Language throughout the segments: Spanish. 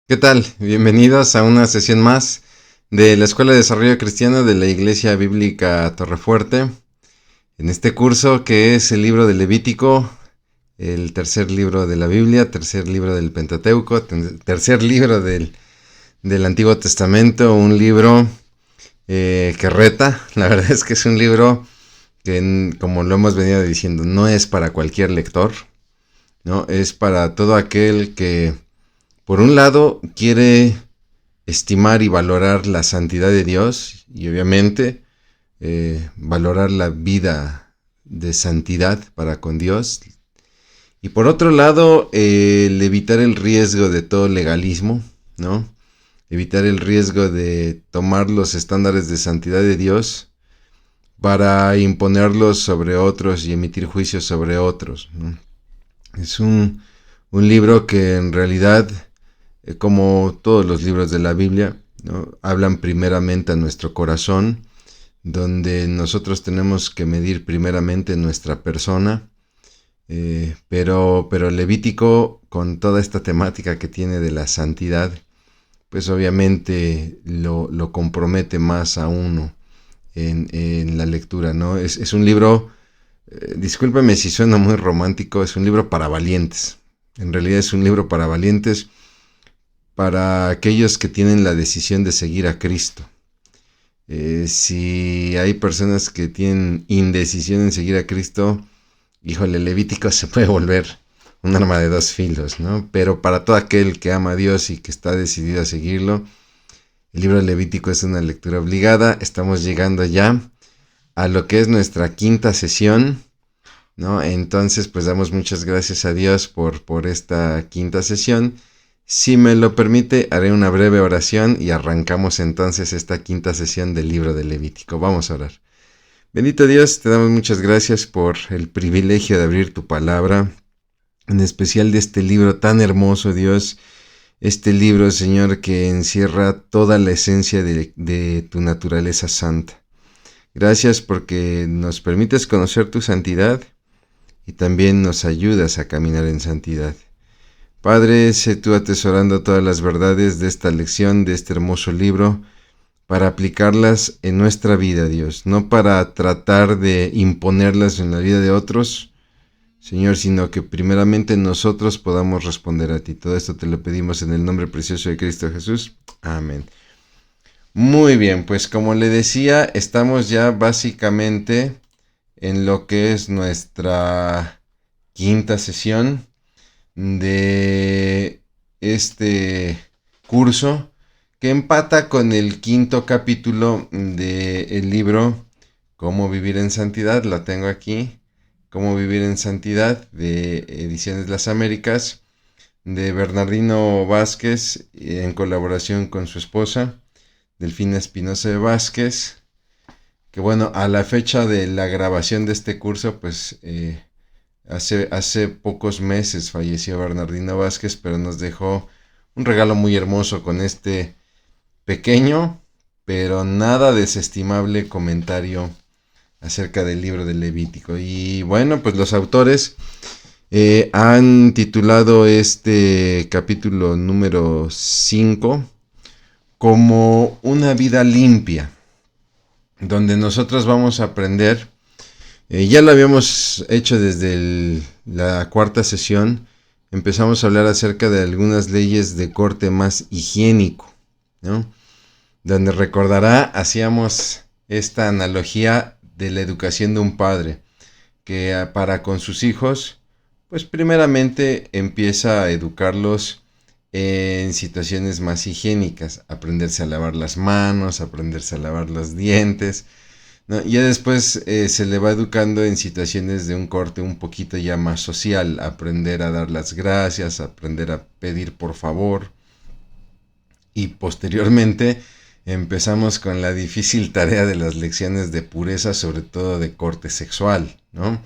¿Qué tal? Bienvenidos a una sesión más de la Escuela de Desarrollo Cristiano de la Iglesia Bíblica Torrefuerte. En este curso que es el libro de Levítico, el tercer libro de la Biblia, tercer libro del Pentateuco, tercer libro del Antiguo Testamento, un libro que reta. La verdad es que es un libro que, como lo hemos venido diciendo, no es para cualquier lector, ¿no? Es para todo aquel que, por un lado, quiere estimar y valorar la santidad de Dios y obviamente valorar la vida de santidad para con Dios. Y por otro lado, el evitar el riesgo de todo legalismo, ¿no? Evitar el riesgo de tomar los estándares de santidad de Dios para imponerlos sobre otros y emitir juicios sobre otros, ¿no? Es un libro que en realidad, como todos los libros de la Biblia, ¿no?, hablan primeramente a nuestro corazón, donde nosotros tenemos que medir primeramente nuestra persona, pero Levítico, con toda esta temática que tiene de la santidad, pues obviamente lo compromete más a uno en la lectura, ¿no? Es un libro, discúlpeme si suena muy romántico, es un libro para valientes. En realidad es un libro para valientes, para aquellos que tienen la decisión de seguir a Cristo. Si hay personas que tienen indecisión en seguir a Cristo, híjole, Levítico se puede volver un arma de dos filos, ¿no? Pero para todo aquel que ama a Dios y que está decidido a seguirlo, el libro de Levítico es una lectura obligada. Estamos llegando ya a lo que es nuestra quinta sesión, ¿no? Entonces, pues damos muchas gracias a Dios por esta quinta sesión. Si me lo permite, haré una breve oración y arrancamos entonces esta quinta sesión del libro de Levítico. Vamos a orar. Bendito Dios, te damos muchas gracias por el privilegio de abrir tu palabra, en especial de este libro tan hermoso, Dios. Este libro, Señor, que encierra toda la esencia de tu naturaleza santa. Gracias porque nos permites conocer tu santidad y también nos ayudas a caminar en santidad. Padre, sé tú atesorando todas las verdades de esta lección, de este hermoso libro, para aplicarlas en nuestra vida, Dios, no para tratar de imponerlas en la vida de otros, Señor, sino que primeramente nosotros podamos responder a ti. Todo esto te lo pedimos en el nombre precioso de Cristo Jesús. Amén. Muy bien, pues como le decía, estamos ya básicamente en lo que es nuestra quinta sesión de este curso, que empata con el quinto capítulo del libro Cómo vivir en santidad. La tengo aquí, Cómo vivir en santidad, de Ediciones Las Américas, de Bernardino Vázquez, en colaboración con su esposa Delfina Espinosa de Vázquez, que bueno, a la fecha de la grabación de este curso, pues hace pocos meses falleció Bernardino Vázquez, pero nos dejó un regalo muy hermoso con este pequeño, pero nada desestimable comentario acerca del libro de Levítico. Y bueno, pues los autores han titulado este capítulo número 5 como una vida limpia, donde nosotros vamos a aprender. Ya lo habíamos hecho desde la cuarta sesión. Empezamos a hablar acerca de algunas leyes de corte más higiénico, ¿no? Donde recordará, hacíamos esta analogía de la educación de un padre, que para con sus hijos, pues primeramente empieza a educarlos en situaciones más higiénicas, aprenderse a lavar las manos, aprenderse a lavar los dientes, ¿no? Ya después se le va educando en situaciones de un corte un poquito ya más social, aprender a dar las gracias, aprender a pedir por favor, y posteriormente empezamos con la difícil tarea de las lecciones de pureza, sobre todo de corte sexual, ¿no?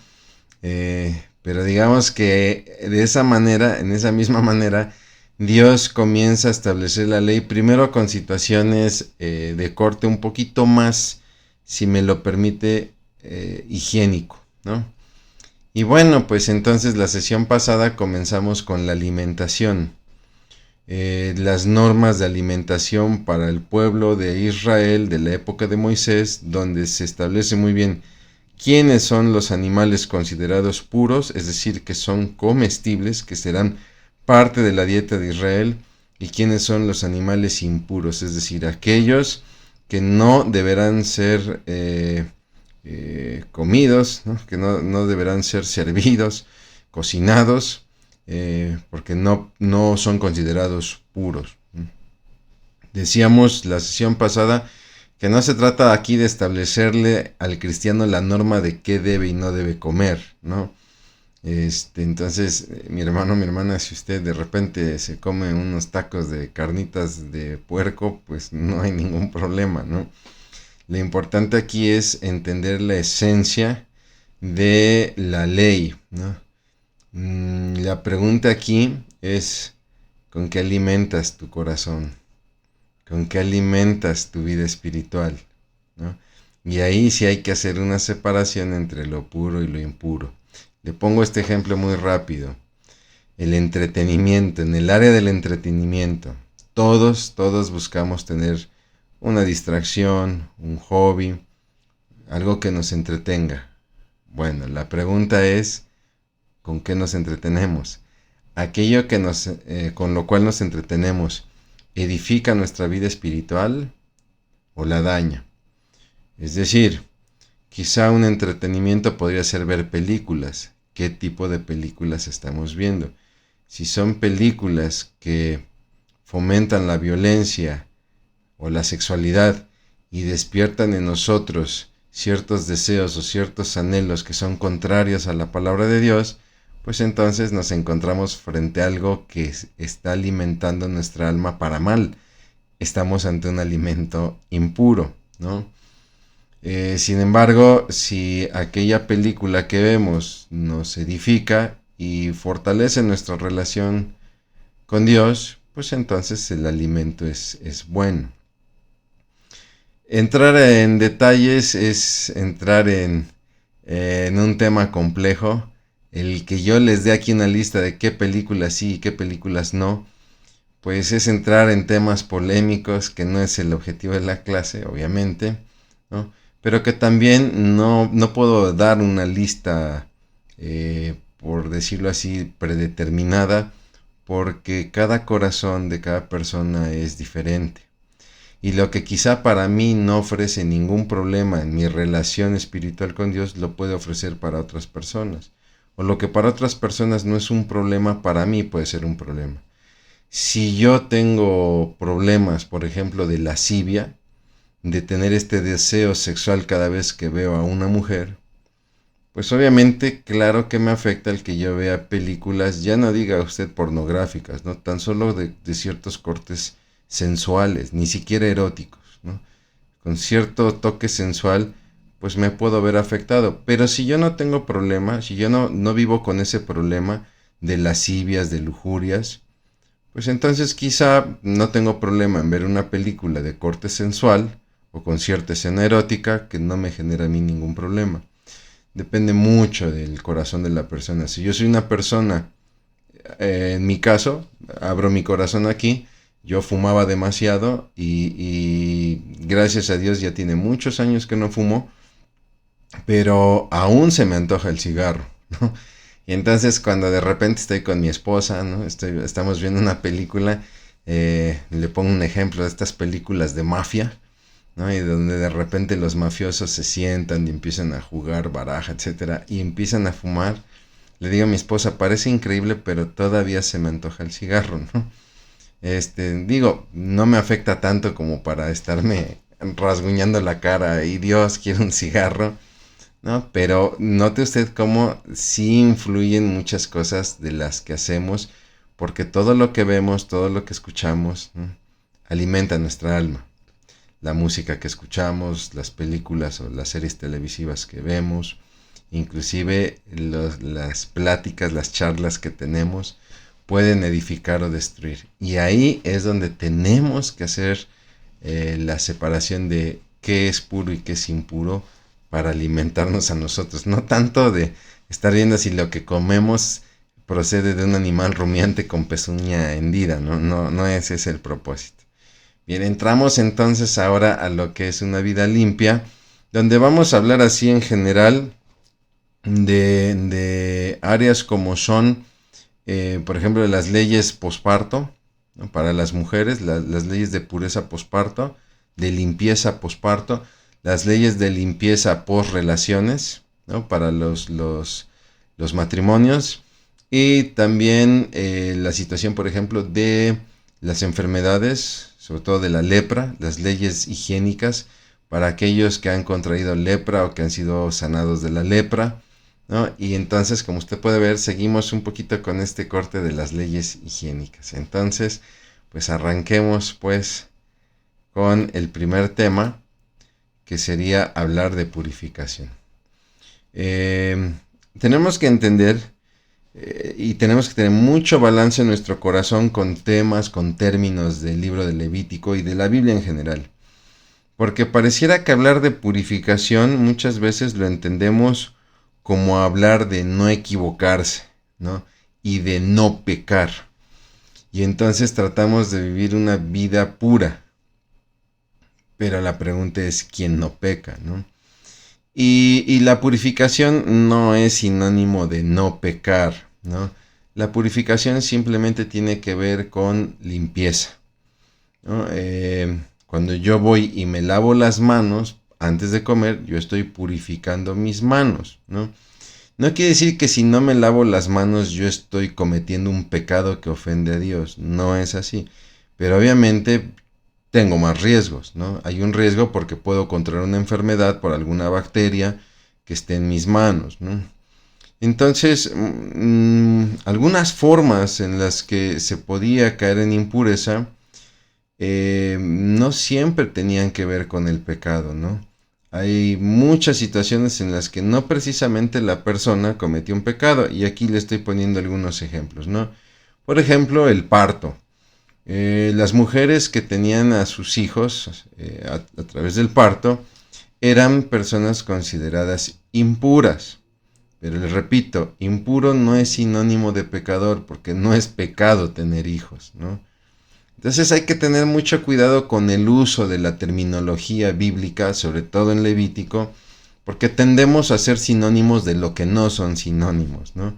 Pero digamos que de esa manera, en esa misma manera, Dios comienza a establecer la ley primero con situaciones de corte un poquito más, si me lo permite, higiénico, ¿no? Y bueno, pues entonces la sesión pasada comenzamos con la alimentación. las normas de alimentación para el pueblo de Israel de la época de Moisés, donde se establece muy bien quiénes son los animales considerados puros, es decir, que son comestibles, que serán parte de la dieta de Israel, y quiénes son los animales impuros, es decir, aquellos que no deberán ser comidos, ¿no? Que no deberán ser servidos, cocinados, porque no son considerados puros. Decíamos la sesión pasada que no se trata aquí de establecerle al cristiano la norma de qué debe y no debe comer, ¿no? Entonces, mi hermano, mi hermana, si usted de repente se come unos tacos de carnitas de puerco, pues no hay ningún problema, ¿no? Lo importante aquí es entender la esencia de la ley, ¿no? La pregunta aquí es, ¿con qué alimentas tu corazón? ¿Con qué alimentas tu vida espiritual? ¿No? Y ahí sí hay que hacer una separación entre lo puro y lo impuro. Le pongo este ejemplo muy rápido. El entretenimiento, en el área del entretenimiento, todos buscamos tener una distracción, un hobby, algo que nos entretenga. Bueno, la pregunta es, ¿con qué nos entretenemos? Aquello con lo cual nos entretenemos, ¿edifica nuestra vida espiritual o la daña? Es decir, quizá un entretenimiento podría ser ver películas. ¿Qué tipo de películas estamos viendo? Si son películas que fomentan la violencia o la sexualidad y despiertan en nosotros ciertos deseos o ciertos anhelos que son contrarios a la palabra de Dios, pues entonces nos encontramos frente a algo que está alimentando nuestra alma para mal. Estamos ante un alimento impuro, ¿no? Sin embargo, si aquella película que vemos nos edifica y fortalece nuestra relación con Dios, pues entonces el alimento es bueno. Entrar en detalles es entrar en un tema complejo. El que yo les dé aquí una lista de qué películas sí y qué películas no, pues es entrar en temas polémicos, que no es el objetivo de la clase, obviamente, ¿no? Pero que también no puedo dar una lista, por decirlo así, predeterminada, porque cada corazón de cada persona es diferente. Y lo que quizá para mí no ofrece ningún problema en mi relación espiritual con Dios, lo puede ofrecer para otras personas. O lo que para otras personas no es un problema, para mí puede ser un problema. Si yo tengo problemas, por ejemplo, de lascivia, de tener este deseo sexual cada vez que veo a una mujer, pues obviamente, claro que me afecta el que yo vea películas, ya no diga usted pornográficas, ¿no? Tan solo de ciertos cortes sensuales, ni siquiera eróticos, ¿no? Con cierto toque sensual, pues me puedo ver afectado. Pero si yo no tengo problema, si yo no vivo con ese problema de lascivias, de lujurias, pues entonces quizá no tengo problema en ver una película de corte sensual o con cierta escena erótica que no me genera a mí ningún problema. Depende mucho del corazón de la persona. Si yo soy una persona, en mi caso, abro mi corazón aquí, yo fumaba demasiado y gracias a Dios ya tiene muchos años que no fumo, pero aún se me antoja el cigarro, ¿no? Y entonces cuando de repente estoy con mi esposa, ¿no? Estamos viendo una película, le pongo un ejemplo de estas películas de mafia, ¿no? Y donde de repente los mafiosos se sientan y empiezan a jugar baraja, etcétera, y empiezan a fumar. Le digo a mi esposa, parece increíble, pero todavía se me antoja el cigarro, ¿no? Digo, no me afecta tanto como para estarme rasguñando la cara y Dios, quiero un cigarro, ¿no? Pero note usted cómo sí influyen muchas cosas de las que hacemos, porque todo lo que vemos, todo lo que escuchamos, ¿no? Alimenta nuestra alma. La música que escuchamos, las películas o las series televisivas que vemos, inclusive las pláticas, las charlas que tenemos, pueden edificar o destruir. Y ahí es donde tenemos que hacer la separación de qué es puro y qué es impuro para alimentarnos a nosotros. No tanto de estar viendo si lo que comemos procede de un animal rumiante con pezuña hendida, ¿no? No ese es el propósito. Bien, entramos entonces ahora a lo que es una vida limpia, donde vamos a hablar así en general de áreas como son, por ejemplo, las leyes posparto, ¿no? Para las mujeres, las leyes de pureza posparto, de limpieza posparto, las leyes de limpieza post-relaciones, ¿no? Para los matrimonios, y también la situación, por ejemplo, de las enfermedades, sobre todo de la lepra, las leyes higiénicas para aquellos que han contraído lepra o que han sido sanados de la lepra, ¿no? Y entonces, como usted puede ver, seguimos un poquito con este corte de las leyes higiénicas. Entonces, pues arranquemos pues con el primer tema, que sería hablar de purificación. Tenemos que entender y tenemos que tener mucho balance en nuestro corazón con temas, con términos del libro de Levítico y de la Biblia en general. Porque pareciera que hablar de purificación muchas veces lo entendemos como hablar de no equivocarse, ¿no? Y de no pecar. Y entonces tratamos de vivir una vida pura. Pero la pregunta es, ¿quién no peca, no? Y la purificación no es sinónimo de no pecar, ¿no? La purificación simplemente tiene que ver con limpieza, ¿no? Cuando yo voy y me lavo las manos antes de comer, yo estoy purificando mis manos, ¿no? No quiere decir que si no me lavo las manos yo estoy cometiendo un pecado que ofende a Dios, no es así. Pero obviamente tengo más riesgos, ¿no? Hay un riesgo porque puedo contraer una enfermedad por alguna bacteria que esté en mis manos, ¿no? Entonces, algunas formas en las que se podía caer en impureza no siempre tenían que ver con el pecado, ¿no? Hay muchas situaciones en las que no precisamente la persona cometió un pecado, y aquí le estoy poniendo algunos ejemplos, ¿no? Por ejemplo, el parto. Las mujeres que tenían a sus hijos a través del parto eran personas consideradas impuras. Pero les repito, impuro no es sinónimo de pecador, porque no es pecado tener hijos, ¿no? Entonces hay que tener mucho cuidado con el uso de la terminología bíblica, sobre todo en Levítico, porque tendemos a ser sinónimos de lo que no son sinónimos, ¿no?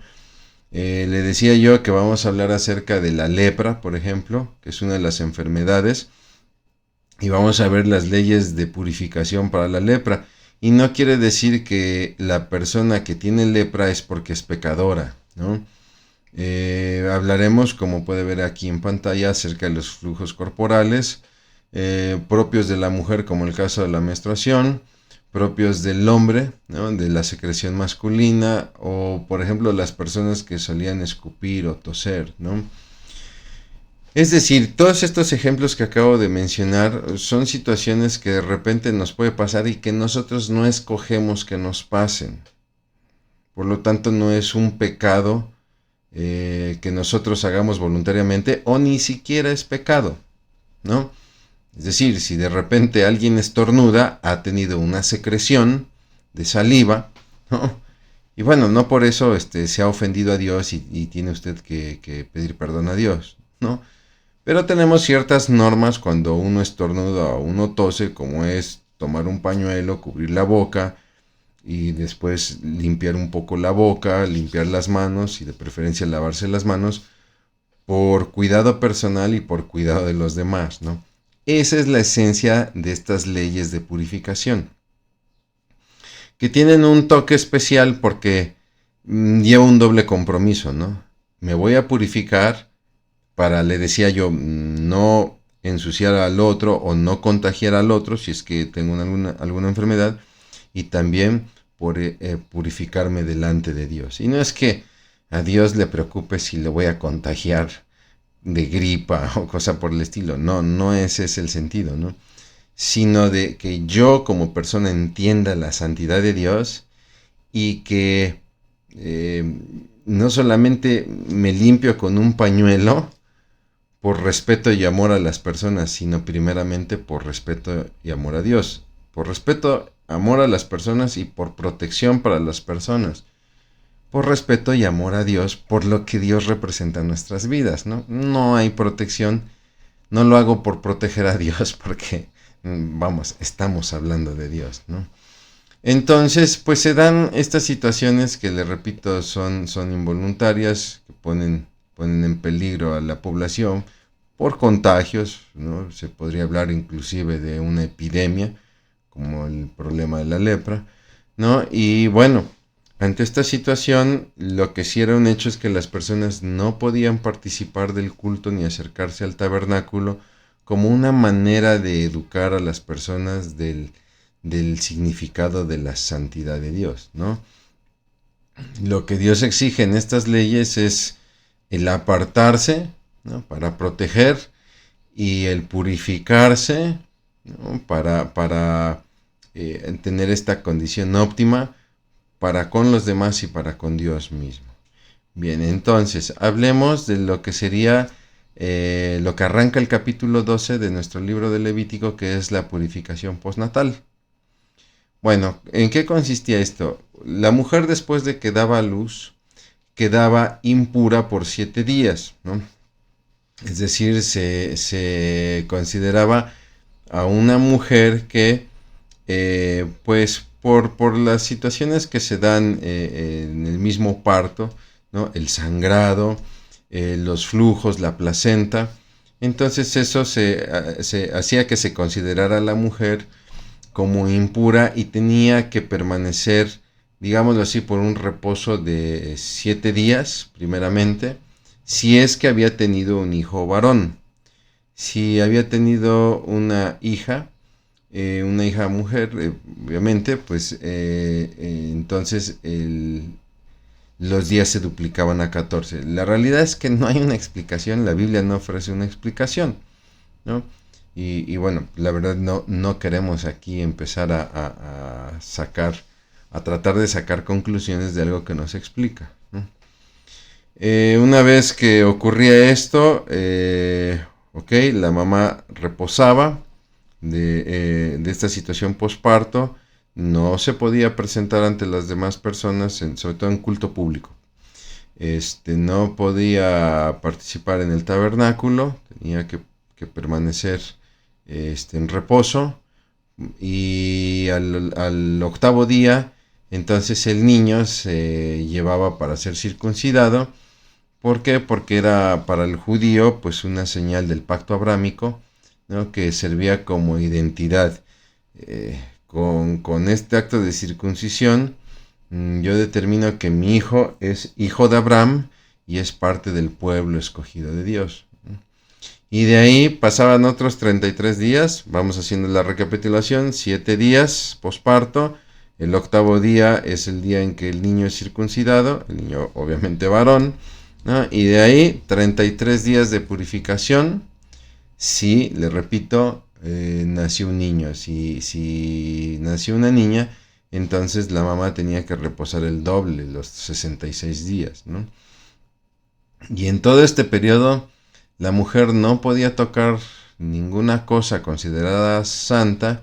Le decía yo que vamos a hablar acerca de la lepra, por ejemplo, que es una de las enfermedades, y vamos a ver las leyes de purificación para la lepra. Y no quiere decir que la persona que tiene lepra es porque es pecadora, ¿no? Hablaremos, como puede ver aquí en pantalla, acerca de los flujos corporales propios de la mujer, como el caso de la menstruación, propios del hombre, ¿no? De la secreción masculina, o por ejemplo las personas que solían escupir o toser, ¿no? Es decir, todos estos ejemplos que acabo de mencionar son situaciones que de repente nos puede pasar y que nosotros no escogemos que nos pasen. Por lo tanto, no es un pecado que nosotros hagamos voluntariamente, o ni siquiera es pecado, ¿no? Es decir, si de repente alguien estornuda, ha tenido una secreción de saliva, ¿no? Y bueno, no por eso se ha ofendido a Dios y tiene usted que pedir perdón a Dios, ¿no? Pero tenemos ciertas normas cuando uno estornuda o uno tose, como es tomar un pañuelo, cubrir la boca y después limpiar un poco la boca, limpiar las manos y de preferencia lavarse las manos por cuidado personal y por cuidado de los demás, ¿no? Esa es la esencia de estas leyes de purificación, que tienen un toque especial porque lleva un doble compromiso, ¿no? Me voy a purificar para, le decía yo, no ensuciar al otro o no contagiar al otro si es que tengo alguna enfermedad, y también por purificarme delante de Dios. Y no es que a Dios le preocupe si le voy a contagiar de gripa o cosa por el estilo, no ese es el sentido, ¿no? Sino de que yo como persona entienda la santidad de Dios y que no solamente me limpio con un pañuelo por respeto y amor a las personas, sino primeramente por respeto y amor a Dios. Por respeto, amor a las personas y por protección para las personas. por respeto y amor a Dios, por lo que Dios representa en nuestras vidas, ¿no? No hay protección, no lo hago por proteger a Dios, porque, vamos, estamos hablando de Dios, ¿no? Entonces, pues se dan estas situaciones que, le repito, son involuntarias, que ponen en peligro a la población por contagios, ¿no? Se podría hablar inclusive de una epidemia, como el problema de la lepra, ¿no? Y bueno, ante esta situación, lo que sí era un hecho es que las personas no podían participar del culto ni acercarse al tabernáculo como una manera de educar a las personas del significado de la santidad de Dios, ¿no? Lo que Dios exige en estas leyes es el apartarse, ¿no? Para proteger, y el purificarse, ¿no? Para tener esta condición óptima para con los demás y para con Dios mismo. Bien, entonces hablemos de lo que sería lo que arranca el capítulo 12 de nuestro libro de Levítico, que es la purificación postnatal. Bueno, ¿en qué consistía esto? La mujer, después de que daba a luz, quedaba impura por 7 días, ¿no? Es decir, se consideraba a una mujer que, pues por las situaciones que se dan en el mismo parto, ¿no? El sangrado, los flujos, la placenta, entonces eso se hacía que se considerara a la mujer como impura y tenía que permanecer, digámoslo así, por un reposo de 7 días, primeramente, si es que había tenido un hijo varón. Si había tenido una hija mujer, obviamente, pues entonces los días se duplicaban a 14. La realidad es que no hay una explicación, la Biblia no ofrece una explicación, ¿no? Y bueno, la verdad no queremos aquí empezar a sacar, a tratar de sacar conclusiones de algo que no se explica, ¿no? Una vez que ocurría esto, ok, la mamá reposaba de esta situación posparto, no se podía presentar ante las demás personas, sobre todo en culto público. No podía participar en el tabernáculo, tenía que permanecer en reposo, y al octavo día, entonces el niño se llevaba para ser circuncidado. ¿Por qué? Porque era para el judío pues una señal del pacto abrámico, ¿no? Que servía como identidad. Con este acto de circuncisión, yo determino que mi hijo es hijo de Abraham y es parte del pueblo escogido de Dios. Y de ahí pasaban otros 33 días, vamos haciendo la recapitulación, 7 días posparto, el octavo día es el día en que el niño es circuncidado, el niño obviamente varón, ¿no? Y de ahí 33 días de purificación, si, le repito, nació un niño. Si nació una niña, entonces la mamá tenía que reposar el doble, los 66 días, ¿no? Y en todo este periodo, la mujer no podía tocar ninguna cosa considerada santa,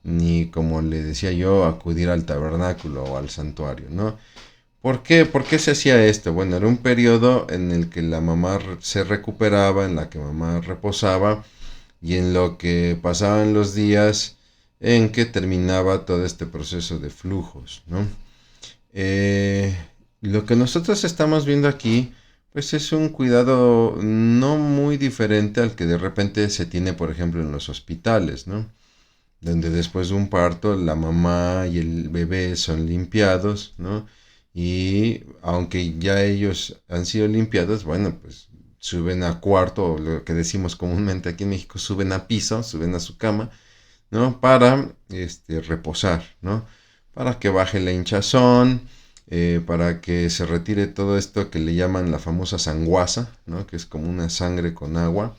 ni, como le decía yo, acudir al tabernáculo o al santuario, ¿no? ¿Por qué? ¿Por qué se hacía esto? Bueno, era un periodo en el que la mamá se recuperaba, en la que mamá reposaba, y en lo que pasaban los días en que terminaba todo este proceso de flujos, ¿no? Eh, lo que nosotros estamos viendo aquí, pues es un cuidado no muy diferente al que de repente se tiene, por ejemplo, en los hospitales, ¿no? Donde después de un parto la mamá y el bebé son limpiados, ¿no? Y aunque ya ellos han sido limpiados, bueno, pues suben a cuarto, o lo que decimos comúnmente aquí en México, suben a piso, suben a su cama, ¿no? Para reposar, ¿no? Para que baje la hinchazón, para que se retire todo esto que le llaman la famosa sanguaza, ¿no? Que es como una sangre con agua.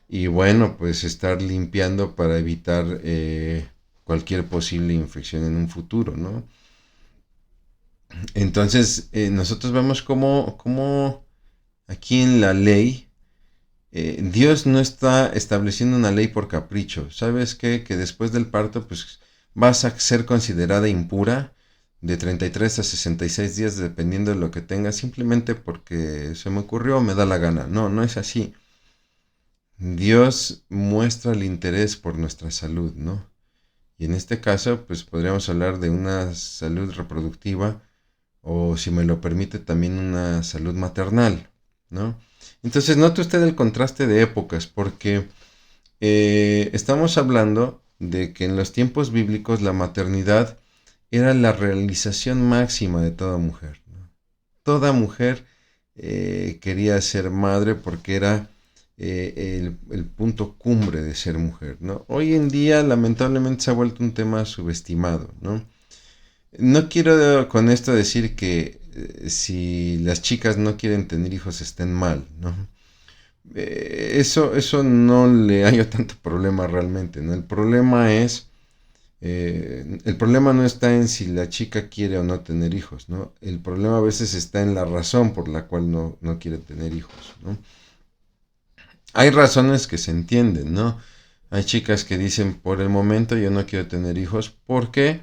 Y bueno, pues estar limpiando para evitar cualquier posible infección en un futuro, ¿no? Entonces, nosotros vemos cómo aquí en la ley, Dios no está estableciendo una ley por capricho. ¿Sabes qué? Que después del parto, pues vas a ser considerada impura. de 33 a 66 días, dependiendo de lo que tenga, simplemente porque se me ocurrió o me da la gana. No, no es así. Dios muestra el interés por nuestra salud, ¿no? Y en este caso, pues podríamos hablar de una salud reproductiva o, si me lo permite, también una salud maternal, ¿no? Entonces, note usted el contraste de épocas, porque estamos hablando de que en los tiempos bíblicos la maternidad era la realización máxima de toda mujer, ¿no? Toda mujer quería ser madre porque era el punto cumbre de ser mujer, ¿no? Hoy en día, lamentablemente, se ha vuelto un tema subestimado, ¿no? No quiero con esto decir que si las chicas no quieren tener hijos estén mal, ¿no? Eso no le hallo tanto problema realmente, ¿no? El problema no está en si la chica quiere o no tener hijos, ¿no? El problema a veces está en la razón por la cual no quiere tener hijos, ¿no? Hay razones que se entienden, ¿no? Hay chicas que dicen, por el momento yo no quiero tener hijos, ¿por qué?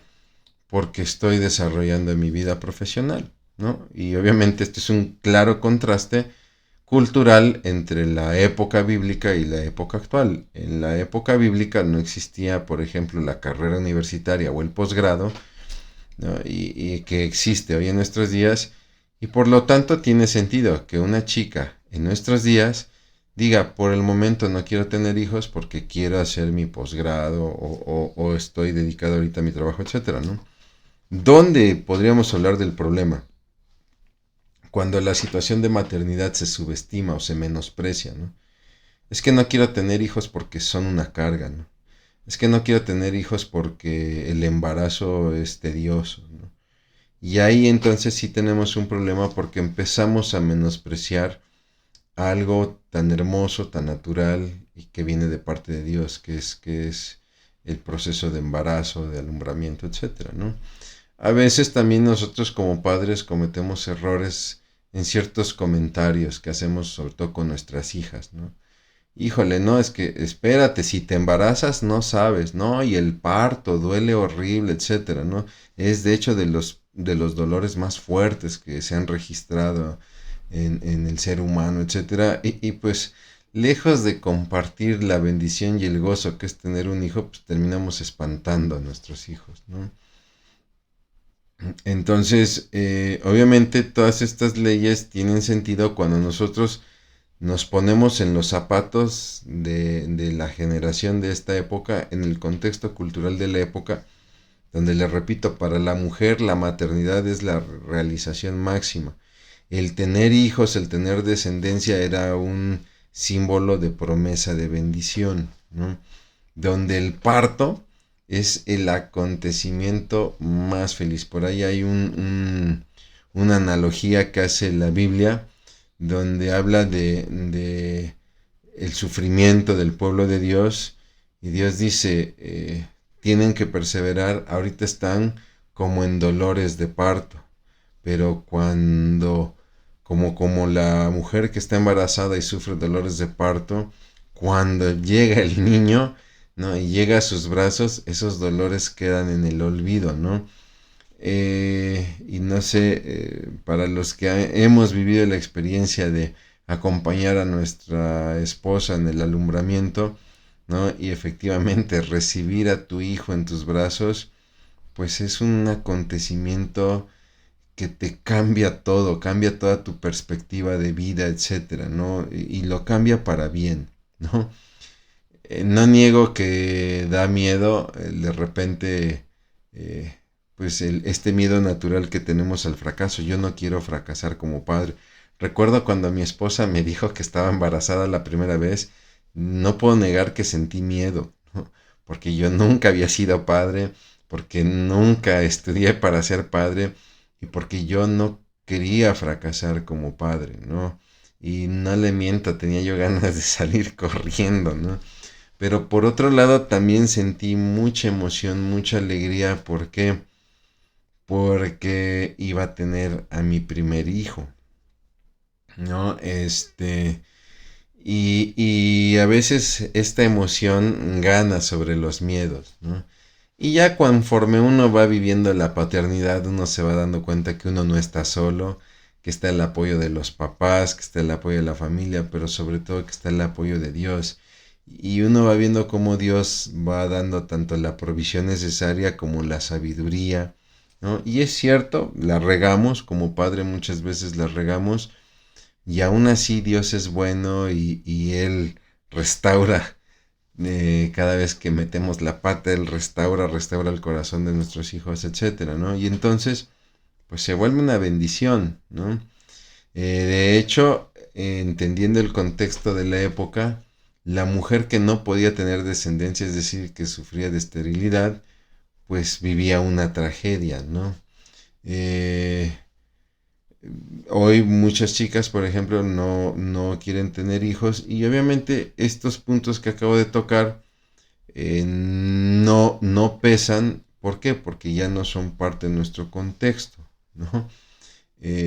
Porque estoy desarrollando mi vida profesional, ¿no? Y obviamente este es un claro contraste cultural entre la época bíblica y la época actual. En la época bíblica no existía, por ejemplo, la carrera universitaria o el posgrado, ¿no? Y que existe hoy en nuestros días, y por lo tanto tiene sentido que una chica en nuestros días diga, por el momento no quiero tener hijos porque quiero hacer mi posgrado o estoy dedicado ahorita a mi trabajo, etcétera, ¿no? ¿Dónde podríamos hablar del problema? Cuando la situación de maternidad se subestima o se menosprecia, ¿no? Es que no quiero tener hijos porque son una carga, ¿no? Es que no quiero tener hijos porque el embarazo es tedioso, ¿no? Y ahí entonces sí tenemos un problema porque empezamos a menospreciar algo tan hermoso, tan natural y que viene de parte de Dios, que es el proceso de embarazo, de alumbramiento, etcétera, ¿no? A veces también nosotros como padres cometemos errores en ciertos comentarios que hacemos sobre todo con nuestras hijas, ¿no? Híjole, no, es que espérate, si te embarazas no sabes, ¿no? Y el parto duele horrible, etcétera, ¿no? Es de hecho de los dolores más fuertes que se han registrado en el ser humano, etcétera. Y pues, lejos de compartir la bendición y el gozo que es tener un hijo, pues terminamos espantando a nuestros hijos, ¿no? Entonces, obviamente todas estas leyes tienen sentido cuando nosotros nos ponemos en los zapatos de la generación de esta época, en el contexto cultural de la época, donde le repito, para la mujer la maternidad es la realización máxima. El tener hijos, el tener descendencia era un símbolo de promesa de bendición, ¿no? Donde el parto es el acontecimiento más feliz. Por ahí hay una analogía que hace la Biblia donde habla de el sufrimiento del pueblo de Dios y Dios dice, tienen que perseverar, ahorita están como en dolores de parto, pero como la mujer que está embarazada y sufre dolores de parto, cuando llega el niño, ¿no? Y llega a sus brazos, esos dolores quedan en el olvido, ¿no? Y no sé, para los que hemos vivido la experiencia de acompañar a nuestra esposa en el alumbramiento, ¿no? Y efectivamente recibir a tu hijo en tus brazos, pues es un acontecimiento que te cambia todo, cambia toda tu perspectiva de vida, etcétera, ¿no? Y lo cambia para bien, ¿no? No niego que da miedo, de repente, eh, pues este miedo natural que tenemos al fracaso. Yo no quiero fracasar como padre. Recuerdo cuando mi esposa me dijo que estaba embarazada la primera vez, no puedo negar que sentí miedo, ¿no? Porque yo nunca había sido padre, porque nunca estudié para ser padre y porque yo no quería fracasar como padre, ¿no? Y no le miento, tenía yo ganas de salir corriendo, ¿no? Pero por otro lado también sentí mucha emoción, mucha alegría. ¿Por qué? Porque iba a tener a mi primer hijo, ¿no? Y a veces esta emoción gana sobre los miedos, ¿no? Y ya conforme uno va viviendo la paternidad, uno se va dando cuenta que uno no está solo, que está el apoyo de los papás, que está el apoyo de la familia, pero sobre todo que está el apoyo de Dios. Y uno va viendo cómo Dios va dando tanto la provisión necesaria como la sabiduría, ¿no? Y es cierto, la regamos, como padre muchas veces la regamos, y aún así Dios es bueno y Él restaura. Cada vez que metemos la pata, Él restaura el corazón de nuestros hijos, etcétera, ¿no? Y entonces, pues se vuelve una bendición, ¿no? De hecho, entendiendo el contexto de la época, la mujer que no podía tener descendencia, es decir, que sufría de esterilidad, pues vivía una tragedia, ¿no? Eh, Hoy muchas chicas, por ejemplo, no quieren tener hijos y obviamente estos puntos que acabo de tocar no pesan. ¿Por qué? Porque ya no son parte de nuestro contexto, ¿no?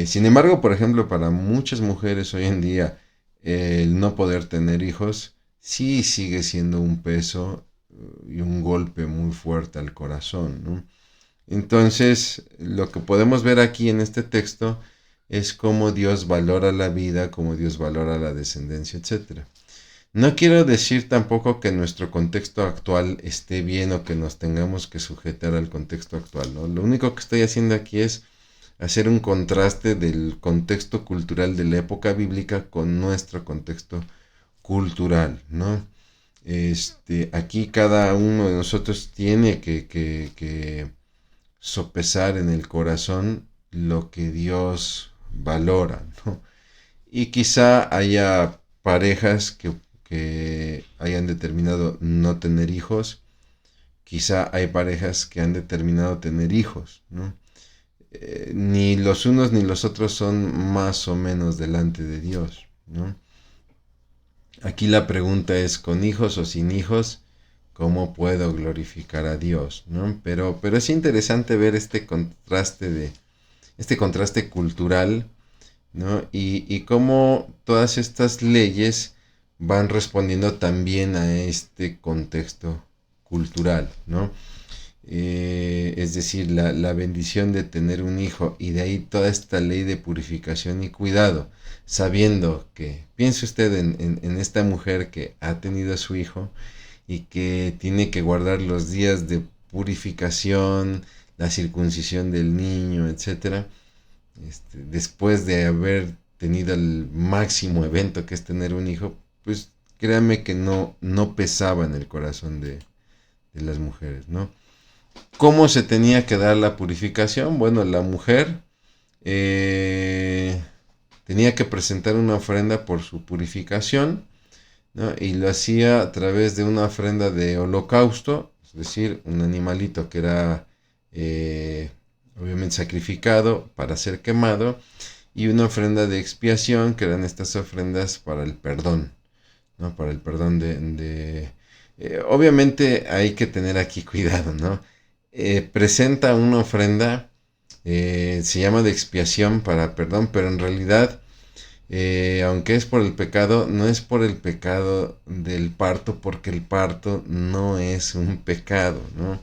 Sin embargo, por ejemplo, para muchas mujeres hoy en día, el no poder tener hijos sí sigue siendo un peso y un golpe muy fuerte al corazón, ¿no? Entonces, lo que podemos ver aquí en este texto es cómo Dios valora la vida, cómo Dios valora la descendencia, etcétera. No quiero decir tampoco que nuestro contexto actual esté bien o que nos tengamos que sujetar al contexto actual, ¿no? Lo único que estoy haciendo aquí es hacer un contraste del contexto cultural de la época bíblica con nuestro contexto cultural, ¿no? Aquí cada uno de nosotros tiene que sopesar en el corazón lo que Dios valora, ¿no? Y quizá haya parejas que hayan determinado no tener hijos, quizá hay parejas que han determinado tener hijos, ¿no? Ni los unos ni los otros son más o menos delante de Dios, ¿no? Aquí la pregunta es, ¿con hijos o sin hijos? ¿Cómo puedo glorificar a Dios? ¿No? Pero es interesante ver este contraste cultural, ¿no? Y cómo todas estas leyes van respondiendo también a este contexto cultural, ¿no? Es decir, la bendición de tener un hijo y de ahí toda esta ley de purificación y cuidado, sabiendo que, piense usted en esta mujer que ha tenido a su hijo y que tiene que guardar los días de purificación, la circuncisión del niño, etcétera, después de haber tenido el máximo evento que es tener un hijo, pues créame que no pesaba en el corazón de las mujeres, ¿no? ¿Cómo se tenía que dar la purificación? Bueno, la mujer eh, tenía que presentar una ofrenda por su purificación, ¿no? Y lo hacía a través de una ofrenda de holocausto, es decir, un animalito que era obviamente sacrificado para ser quemado, y una ofrenda de expiación, que eran estas ofrendas para el perdón, ¿no? Para el perdón obviamente hay que tener aquí cuidado, ¿no? Presenta una ofrenda, se llama de expiación para perdón, pero en realidad, aunque es por el pecado, no es por el pecado del parto, porque el parto no es un pecado, ¿no?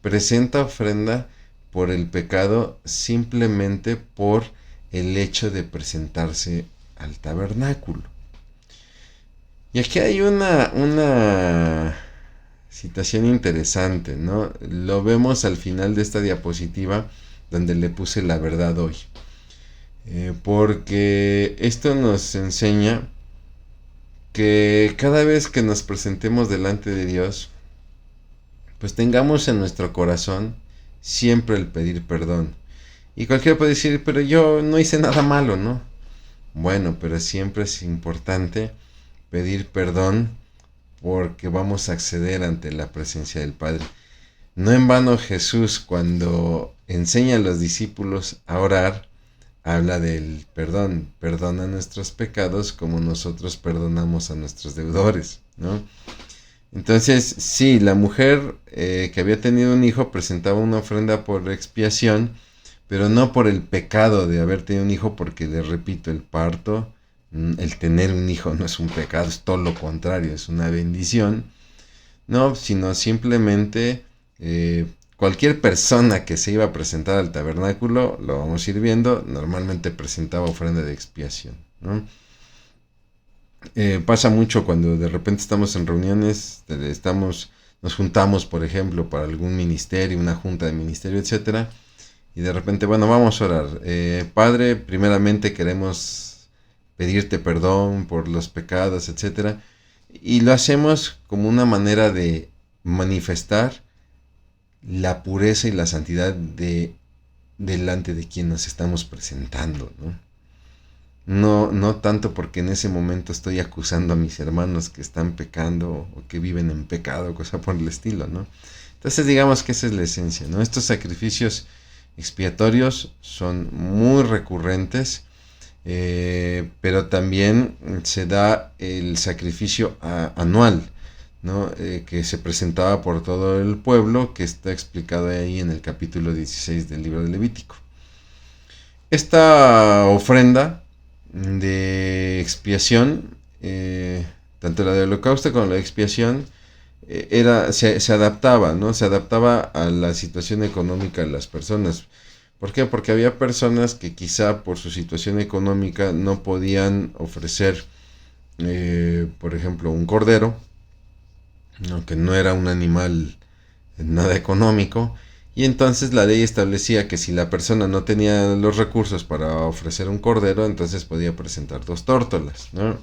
Presenta ofrenda por el pecado simplemente por el hecho de presentarse al tabernáculo. Y aquí hay una situación interesante, ¿no? Lo vemos al final de esta diapositiva donde le puse la verdad hoy. Porque esto nos enseña que cada vez que nos presentemos delante de Dios, pues tengamos en nuestro corazón siempre el pedir perdón. Y cualquiera puede decir, pero yo no hice nada malo, ¿no? Bueno, pero siempre es importante pedir perdón porque vamos a acceder ante la presencia del Padre. No en vano Jesús, cuando enseña a los discípulos a orar, habla del perdón. Perdona nuestros pecados como nosotros perdonamos a nuestros deudores, ¿no? Entonces, sí, la mujer que había tenido un hijo presentaba una ofrenda por expiación, pero no por el pecado de haber tenido un hijo, porque les repito, el parto, el tener un hijo no es un pecado, es todo lo contrario, es una bendición, no, sino simplemente Cualquier persona que se iba a presentar al tabernáculo, lo vamos a ir viendo, normalmente presentaba ofrenda de expiación, ¿no? Pasa mucho cuando de repente estamos en reuniones, nos juntamos, por ejemplo, para algún ministerio, una junta de ministerio, etcétera, y de repente, bueno, vamos a orar. Padre, primeramente queremos pedirte perdón por los pecados, etcétera, y lo hacemos como una manera de manifestar la pureza y la santidad delante de quien nos estamos presentando, ¿no? No, no tanto porque en ese momento estoy acusando a mis hermanos que están pecando o que viven en pecado, cosa por el estilo, ¿no? Entonces digamos que esa es la esencia, ¿no? Estos sacrificios expiatorios son muy recurrentes, pero también se da el sacrificio anual, ¿no? Que se presentaba por todo el pueblo, que está explicado ahí en el capítulo 16 del libro de Levítico. Esta ofrenda de expiación, tanto la de holocausto como la de expiación, se adaptaba, ¿no? Se adaptaba a la situación económica de las personas. ¿Por qué? Porque había personas que quizá por su situación económica no podían ofrecer, por ejemplo, un cordero, ¿no? Que no era un animal nada económico, y entonces la ley establecía que si la persona no tenía los recursos para ofrecer un cordero, entonces podía presentar dos tórtolas, ¿no?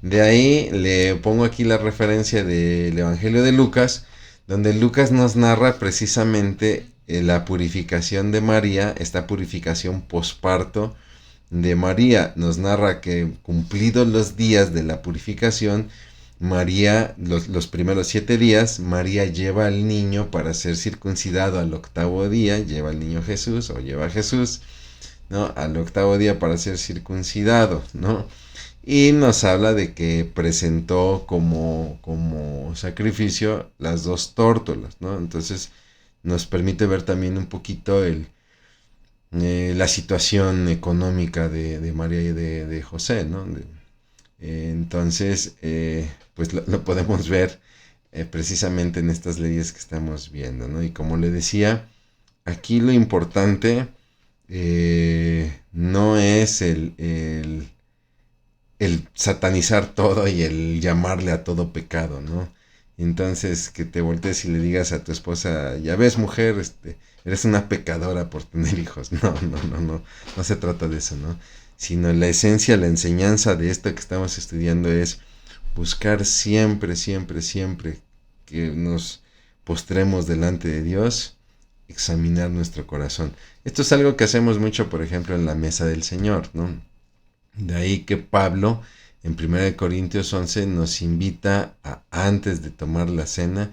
De ahí le pongo aquí la referencia del Evangelio de Lucas, donde Lucas nos narra precisamente la purificación de María, esta purificación posparto de María. Nos narra que cumplidos los días de la purificación, María, los primeros 7 días, María lleva al niño para ser circuncidado al octavo día, lleva al niño Jesús o lleva a Jesús, ¿no? Al octavo día para ser circuncidado, ¿no? Y nos habla de que presentó como sacrificio las dos tórtolas, ¿no? Entonces nos permite ver también un poquito la situación económica de María y de José, ¿no? Entonces, pues lo podemos ver precisamente en estas leyes que estamos viendo, ¿no? Y como le decía, aquí lo importante no es el satanizar todo y el llamarle a todo pecado, ¿no? Entonces, que te voltees y le digas a tu esposa, ya ves, mujer, eres una pecadora por tener hijos. No, no, no, no, no se trata de eso, ¿no? Sino la esencia, la enseñanza de esto que estamos estudiando es buscar siempre, siempre, siempre que nos postremos delante de Dios, examinar nuestro corazón. Esto es algo que hacemos mucho, por ejemplo, en la mesa del Señor, ¿no? De ahí que Pablo en 1 Corintios 11 nos invita a, antes de tomar la cena,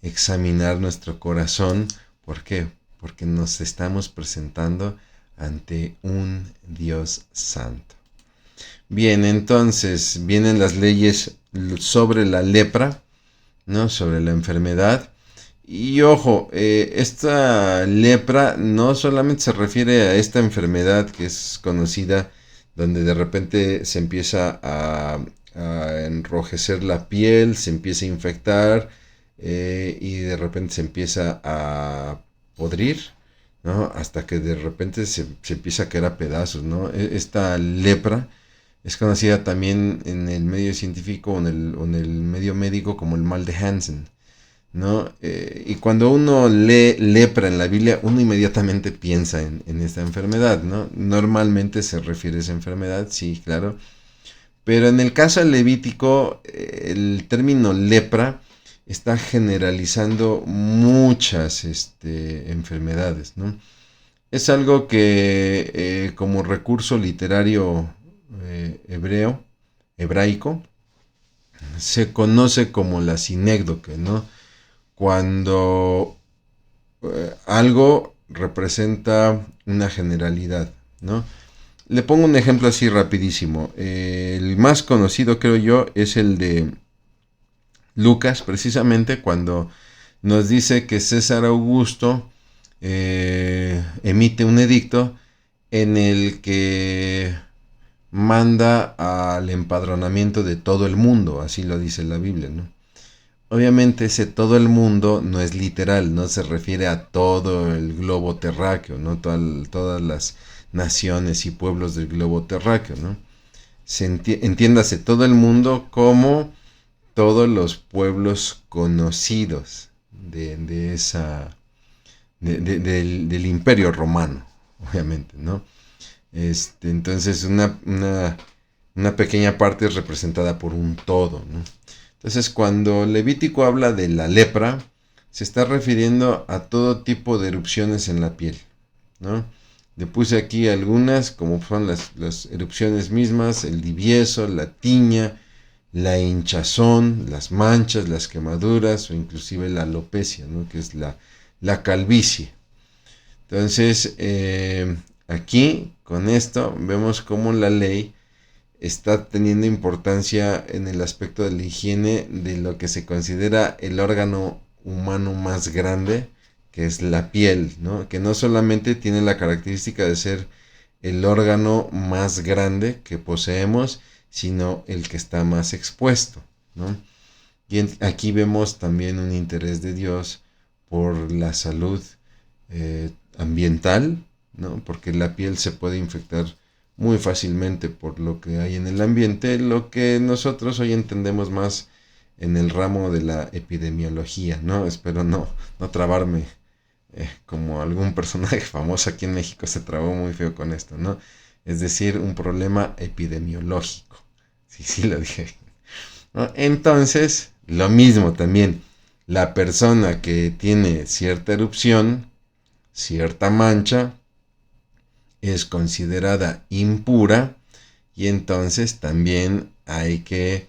examinar nuestro corazón. ¿Por qué? Porque nos estamos presentando ante un Dios santo. Bien, entonces vienen las leyes sobre la lepra, ¿no? Sobre la enfermedad. Y ojo, esta lepra no solamente se refiere a esta enfermedad que es conocida, donde de repente se empieza a enrojecer la piel, se empieza a infectar, y de repente se empieza a podrir, ¿no? Hasta que de repente se empieza a caer a pedazos, ¿no? Esta lepra es conocida también en el medio científico o en el medio médico como el mal de Hansen, ¿no? Y cuando uno lee lepra en la Biblia, uno inmediatamente piensa en esta enfermedad, ¿no? Normalmente se refiere a esa enfermedad, sí, claro. Pero en el caso del Levítico, el término lepra está generalizando muchas enfermedades, ¿no? Es algo que como recurso literario hebraico, se conoce como la sinécdoque, ¿no? Cuando algo representa una generalidad, ¿no? Le pongo un ejemplo así rapidísimo. El más conocido, creo yo, es el de Lucas, precisamente cuando nos dice que César Augusto emite un edicto en el que manda al empadronamiento de todo el mundo, así lo dice la Biblia, ¿no? obviamente ese todo el mundo no es literal, no se refiere a todo el globo terráqueo, ¿no? Todas las naciones y pueblos del globo terráqueo, ¿no? Entiéndase todo el mundo como todos los pueblos conocidos de esa del imperio romano, obviamente, ¿no? Entonces una pequeña parte es representada por un todo, ¿no? Entonces cuando Levítico habla de la lepra, se está refiriendo a todo tipo de erupciones en la piel, ¿no? Le puse aquí algunas, como son las erupciones mismas, el divieso, la tiña, la hinchazón, las manchas, las quemaduras o inclusive la alopecia, ¿no? Que es la calvicie. Entonces, aquí con esto vemos cómo la ley está teniendo importancia en el aspecto de la higiene de lo que se considera el órgano humano más grande, que es la piel, ¿no? Que no solamente tiene la característica de ser el órgano más grande que poseemos, sino el que está más expuesto, ¿no? Y aquí vemos también un interés de Dios por la salud ambiental, ¿no? Porque la piel se puede infectar muy fácilmente por lo que hay en el ambiente, lo que nosotros hoy entendemos más en el ramo de la epidemiología, ¿no? Espero no trabarme como algún personaje famoso aquí en México se trabó muy feo con esto, ¿no? Es decir, un problema epidemiológico. Sí, lo dije bien, ¿no? Entonces, lo mismo también, la persona que tiene cierta erupción, cierta mancha, es considerada impura y entonces también hay que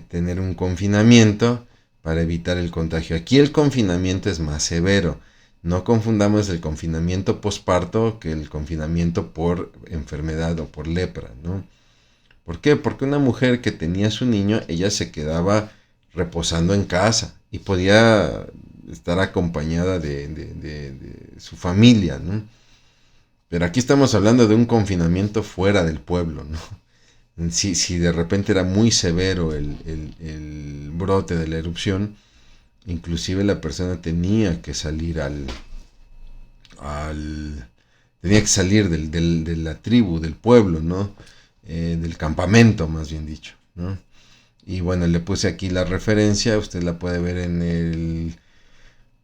tener un confinamiento para evitar el contagio. Aquí el confinamiento es más severo. No confundamos el confinamiento posparto que el confinamiento por enfermedad o por lepra, ¿no? ¿Por qué? Porque una mujer que tenía su niño, ella se quedaba reposando en casa y podía estar acompañada de su familia, ¿no? Pero aquí estamos hablando de un confinamiento fuera del pueblo, ¿no? Si de repente era muy severo el brote de la erupción, inclusive la persona tenía que salir tenía que salir de la tribu, del pueblo, ¿no? Del campamento, más bien dicho, ¿no? Y bueno, le puse aquí la referencia, usted la puede ver en el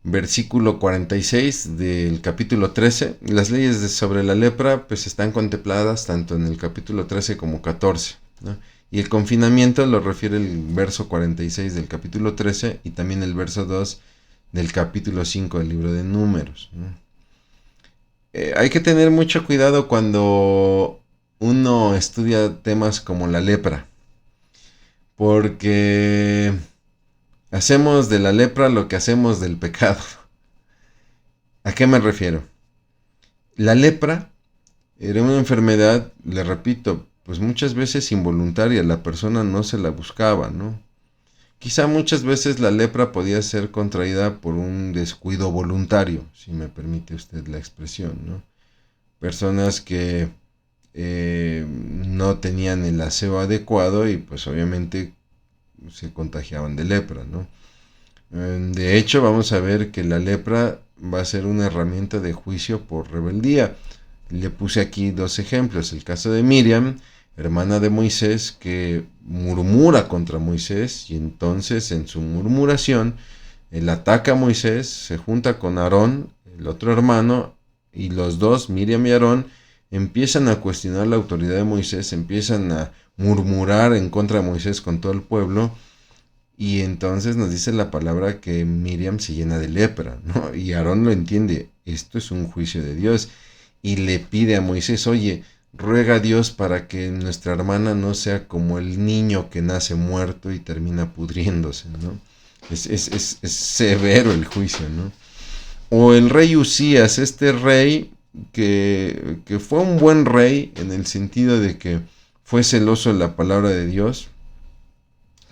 versículo 46 del capítulo 13. Las leyes sobre la lepra pues están contempladas tanto en el capítulo 13 como 14, ¿no? Y el confinamiento lo refiere el verso 46 del capítulo 13 y también el verso 2 del capítulo 5 del libro de Números, ¿no? Hay que tener mucho cuidado cuando uno estudia temas como la lepra, porque hacemos de la lepra lo que hacemos del pecado. ¿A qué me refiero? La lepra era una enfermedad, le repito, pues muchas veces involuntaria, la persona no se la buscaba, ¿no? Quizá muchas veces la lepra podía ser contraída por un descuido voluntario, si me permite usted la expresión, ¿no? Personas que no tenían el aseo adecuado y pues obviamente se contagiaban de lepra, ¿no? De hecho, vamos a ver que la lepra va a ser una herramienta de juicio por rebeldía. Le puse aquí dos ejemplos. El caso de Miriam, hermana de Moisés, que murmura contra Moisés y entonces en su murmuración él ataca a Moisés, se junta con Aarón, el otro hermano, y los dos, Miriam y Aarón, empiezan a cuestionar la autoridad de Moisés, empiezan a murmurar en contra de Moisés con todo el pueblo. Y entonces nos dice la palabra que Miriam se llena de lepra, ¿no? Y Aarón lo entiende, esto es un juicio de Dios. Y le pide a Moisés, oye, ruega a Dios para que nuestra hermana no sea como el niño que nace muerto y termina pudriéndose, ¿no? Es severo el juicio, ¿no? O el rey Usías, este rey que fue un buen rey en el sentido de que fue celoso de la palabra de Dios,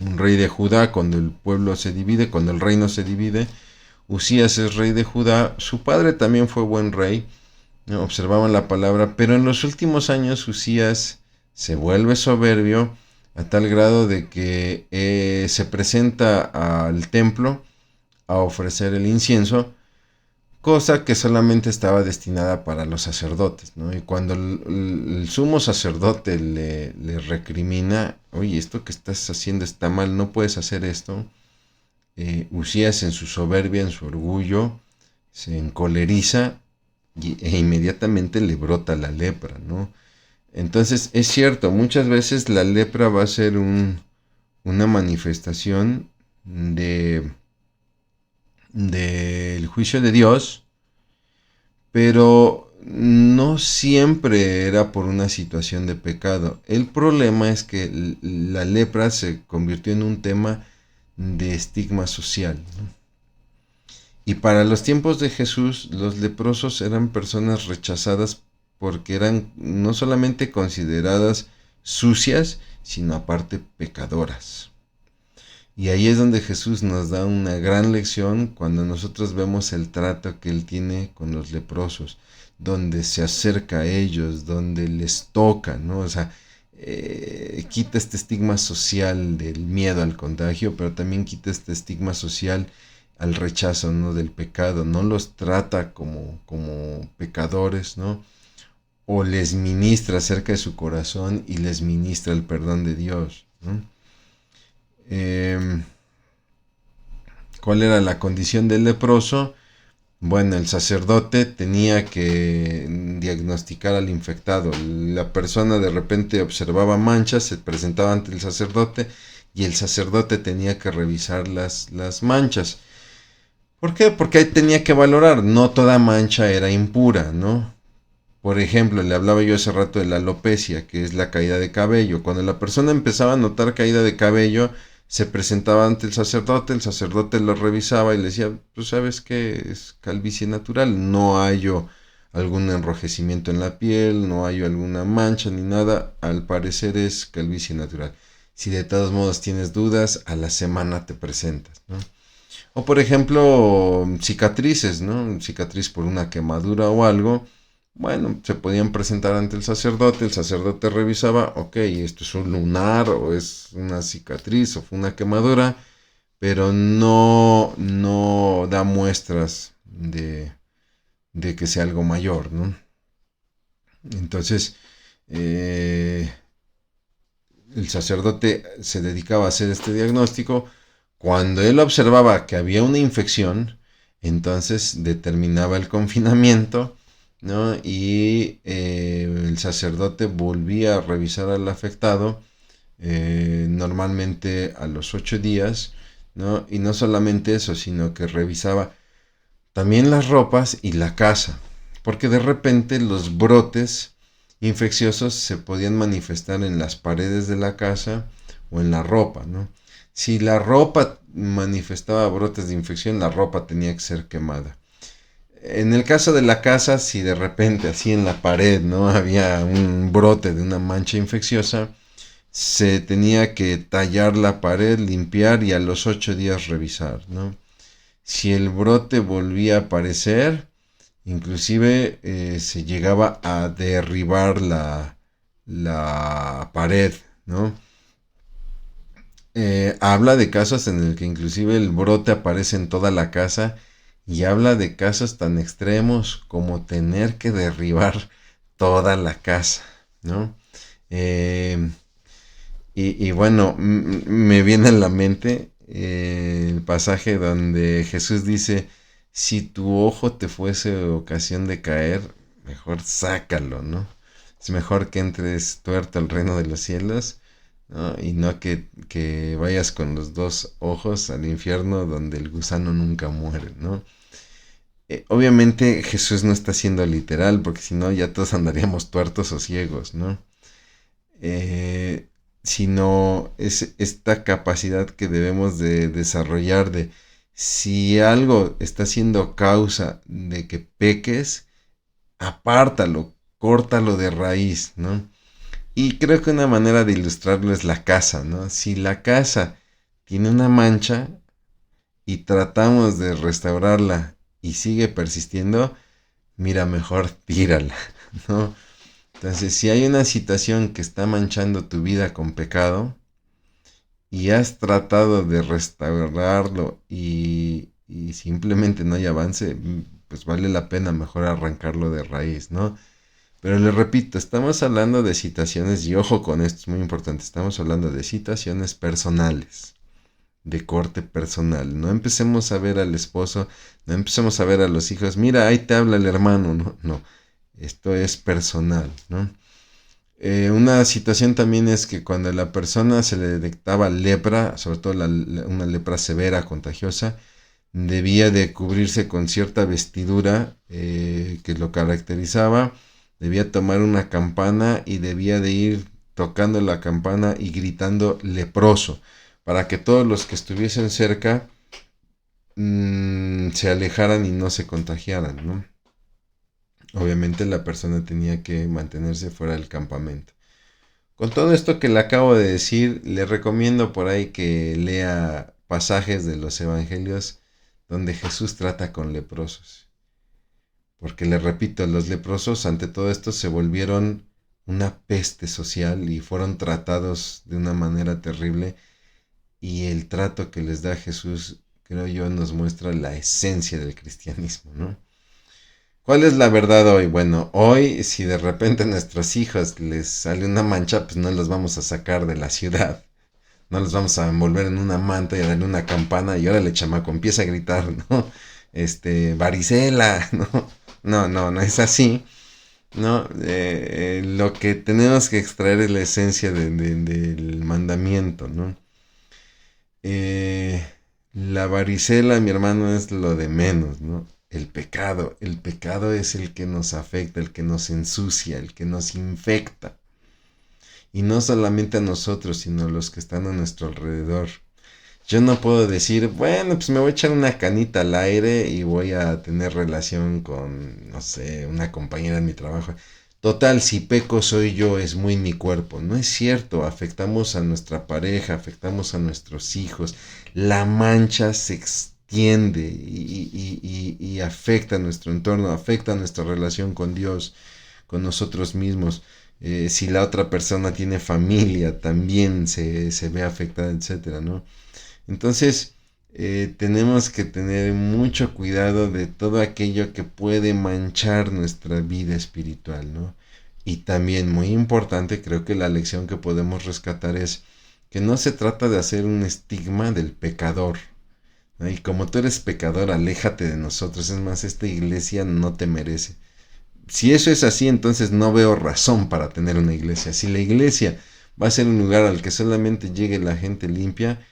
un rey de Judá, cuando el pueblo se divide, cuando el reino se divide, Usías es rey de Judá, su padre también fue buen rey, ¿no? Observaban la palabra, pero en los últimos años Usías se vuelve soberbio, a tal grado de que se presenta al templo a ofrecer el incienso, cosa que solamente estaba destinada para los sacerdotes, ¿no? Y cuando el sumo sacerdote le recrimina, oye, esto que estás haciendo está mal, no puedes hacer esto, Usías en su soberbia, en su orgullo, se encoleriza e inmediatamente le brota la lepra, ¿no? Entonces es cierto, muchas veces la lepra va a ser una manifestación de del juicio de Dios, pero no siempre era por una situación de pecado. El problema es que la lepra se convirtió en un tema de estigma social, ¿no? Y para los tiempos de Jesús, los leprosos eran personas rechazadas porque eran no solamente consideradas sucias, sino aparte pecadoras. Y ahí es donde Jesús nos da una gran lección cuando nosotros vemos el trato que Él tiene con los leprosos, donde se acerca a ellos, donde les toca, ¿no? O sea, quita este estigma social del miedo al contagio, pero también quita este estigma social al rechazo, ¿no? Del pecado, no los trata como pecadores, ¿no? O les ministra cerca de su corazón y les ministra el perdón de Dios, ¿no? Eh, ¿Cuál era la condición del leproso? Bueno, el sacerdote tenía que diagnosticar al infectado. La persona de repente observaba manchas, se presentaba ante el sacerdote y el sacerdote tenía que revisar las manchas. ¿Por qué? Porque tenía que valorar, no toda mancha era impura, ¿no? Por ejemplo, le hablaba yo hace rato de la alopecia, que es la caída de cabello. Cuando la persona empezaba a notar caída de cabello, se presentaba ante el sacerdote lo revisaba y le decía, pues sabes que es calvicie natural, no hallo algún enrojecimiento en la piel, no hallo alguna mancha ni nada, al parecer es calvicie natural. Si de todos modos tienes dudas, a la semana te presentas, ¿no? O por ejemplo, cicatrices, ¿no? Cicatriz por una quemadura o algo. Bueno, se podían presentar ante el sacerdote revisaba, ok, esto es un lunar o es una cicatriz o fue una quemadura, pero no da muestras de que sea algo mayor, ¿no? Entonces, eh, el sacerdote se dedicaba a hacer este diagnóstico. Cuando él observaba que había una infección, entonces determinaba el confinamiento, ¿no? Y el sacerdote volvía a revisar al afectado, normalmente a los 8 días, ¿no? Y no solamente eso, sino que revisaba también las ropas y la casa, porque de repente los brotes infecciosos se podían manifestar en las paredes de la casa o en la ropa, ¿no? Si la ropa manifestaba brotes de infección, la ropa tenía que ser quemada. En el caso de la casa, si de repente así en la pared, ¿no? Había un brote de una mancha infecciosa, se tenía que tallar la pared, limpiar y a los 8 días revisar, ¿no? Si el brote volvía a aparecer, inclusive se llegaba a derribar la pared, ¿no? Habla de casos en el que inclusive el brote aparece en toda la casa y habla de casos tan extremos como tener que derribar toda la casa, ¿no? Eh, y bueno, me viene a la mente el pasaje donde Jesús dice, si tu ojo te fuese ocasión de caer, mejor sácalo, ¿no? Es mejor que entres tuerto al reino de los cielos, ¿no? Y no que vayas con los dos ojos al infierno donde el gusano nunca muere, ¿no? Obviamente Jesús no está siendo literal, porque si no ya todos andaríamos tuertos o ciegos, ¿no? eh, Sino es esta capacidad que debemos de desarrollar de si algo está siendo causa de que peques, apártalo, córtalo de raíz, ¿no? Y creo que una manera de ilustrarlo es la casa, ¿no? Si la casa tiene una mancha y tratamos de restaurarla y sigue persistiendo, mira, mejor tírala, ¿no? Entonces, si hay una situación que está manchando tu vida con pecado, y has tratado de restaurarlo y simplemente no hay avance, pues vale la pena mejor arrancarlo de raíz, ¿no? Pero le repito, estamos hablando de situaciones, y ojo con esto, es muy importante, estamos hablando de situaciones personales, de corte personal. No empecemos a ver al esposo, no empecemos a ver a los hijos, mira, ahí te habla el hermano, no, no, esto es personal, ¿no? Una situación también es que cuando a la persona se le detectaba lepra, sobre todo una lepra severa, contagiosa, debía de cubrirse con cierta vestidura que lo caracterizaba, debía tomar una campana y debía de ir tocando la campana y gritando leproso, para que todos los que estuviesen cerca se alejaran y no se contagiaran, ¿no? Obviamente la persona tenía que mantenerse fuera del campamento. Con todo esto que le acabo de decir, le recomiendo por ahí que lea pasajes de los evangelios donde Jesús trata con leprosos. Porque le repito, los leprosos ante todo esto se volvieron una peste social y fueron tratados de una manera terrible, y el trato que les da Jesús, creo yo, nos muestra la esencia del cristianismo, ¿no? ¿Cuál es la verdad hoy? Bueno, hoy si de repente a nuestros hijos les sale una mancha, pues no los vamos a sacar de la ciudad. No los vamos a envolver en una manta y a darle una campana y órale chamaco, empieza a gritar, ¿no? Varicela, ¿no? No, no, no es así, ¿no? Lo que tenemos que extraer es la esencia del mandamiento, ¿no? Eh, la varicela, mi hermano, es lo de menos, ¿no? El pecado es el que nos afecta, el que nos ensucia, el que nos infecta. Y no solamente a nosotros, sino a los que están a nuestro alrededor. Yo no puedo decir, bueno, pues me voy a echar una canita al aire y voy a tener relación con, no sé, una compañera en mi trabajo. Total, si peco soy yo, es muy mi cuerpo. No es cierto, afectamos a nuestra pareja, afectamos a nuestros hijos. La mancha se extiende y afecta a nuestro entorno, afecta a nuestra relación con Dios, con nosotros mismos. Si la otra persona tiene familia, también se ve afectada, etcétera, ¿no? Entonces, tenemos que tener mucho cuidado de todo aquello que puede manchar nuestra vida espiritual, ¿no? Y también muy importante, creo que la lección que podemos rescatar es que no se trata de hacer un estigma del pecador, ¿no? Y como tú eres pecador, aléjate de nosotros. Es más, esta iglesia no te merece. Si eso es así, entonces no veo razón para tener una iglesia. Si la iglesia va a ser un lugar al que solamente llegue la gente limpia,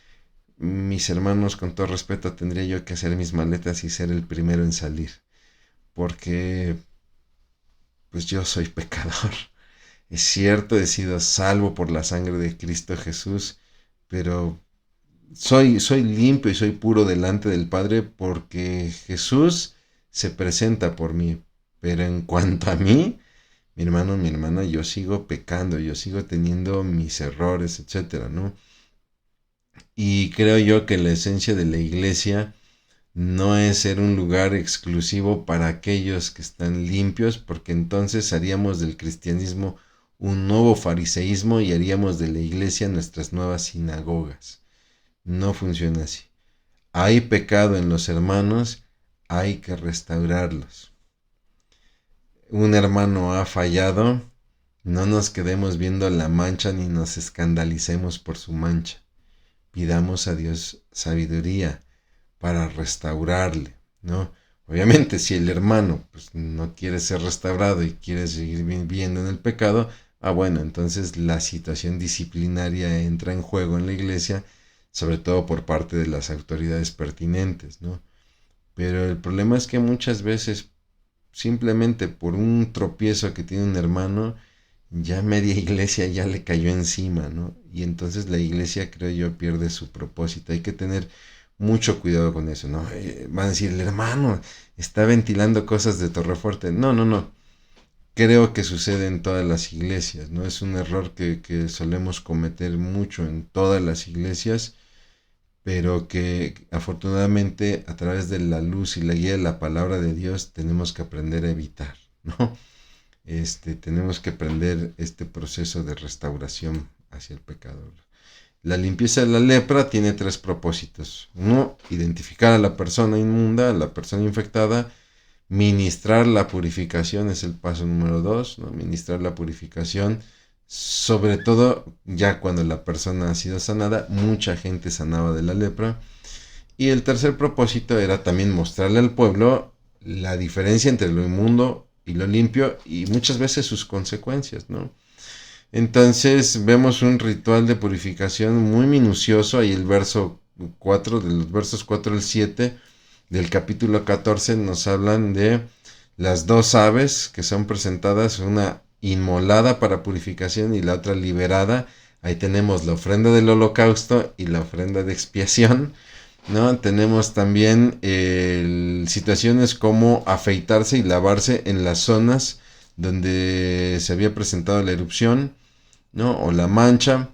mis hermanos, con todo respeto, tendría yo que hacer mis maletas y ser el primero en salir. Porque, pues yo soy pecador. Es cierto, he sido salvo por la sangre de Cristo Jesús, pero soy limpio y soy puro delante del Padre porque Jesús se presenta por mí. Pero en cuanto a mí, mi hermano, mi hermana, yo sigo pecando, yo sigo teniendo mis errores, etcétera, ¿no? Y creo yo que la esencia de la iglesia no es ser un lugar exclusivo para aquellos que están limpios, porque entonces haríamos del cristianismo un nuevo fariseísmo y haríamos de la iglesia nuestras nuevas sinagogas. No funciona así. Hay pecado en los hermanos, hay que restaurarlos. Un hermano ha fallado, no nos quedemos viendo la mancha ni nos escandalicemos por su mancha. Pidamos a Dios sabiduría para restaurarle, ¿no? Obviamente, si el hermano pues, no quiere ser restaurado y quiere seguir viviendo en el pecado, bueno, entonces la situación disciplinaria entra en juego en la iglesia, sobre todo por parte de las autoridades pertinentes, ¿no? Pero el problema es que muchas veces, simplemente por un tropiezo que tiene un hermano, ya media iglesia ya le cayó encima, ¿no? Y entonces la iglesia, creo yo, pierde su propósito. Hay que tener mucho cuidado con eso, ¿no? Van a decir, el hermano está ventilando cosas de Torrefuerte. No, no, no. Creo que sucede en todas las iglesias, ¿no? Es un error que solemos cometer mucho en todas las iglesias, pero que afortunadamente a través de la luz y la guía de la palabra de Dios tenemos que aprender a evitar, ¿no? Tenemos que aprender este proceso de restauración hacia el pecador. La limpieza de la lepra tiene 3 propósitos. Uno, identificar a la persona inmunda, a la persona infectada. Ministrar la purificación es el paso número 2, ¿no? Ministrar la purificación, sobre todo ya cuando la persona ha sido sanada, mucha gente sanaba de la lepra. Y el tercer propósito era también mostrarle al pueblo la diferencia entre lo inmundo y lo limpio y muchas veces sus consecuencias, ¿no? Entonces vemos un ritual de purificación muy minucioso, ahí el verso 4, de los versos 4 al 7 del capítulo 14 nos hablan de las 2 aves que son presentadas, una inmolada para purificación y la otra liberada. Ahí tenemos la ofrenda del holocausto y la ofrenda de expiación, ¿no? Tenemos también situaciones como afeitarse y lavarse en las zonas donde se había presentado la erupción, ¿no? O la mancha.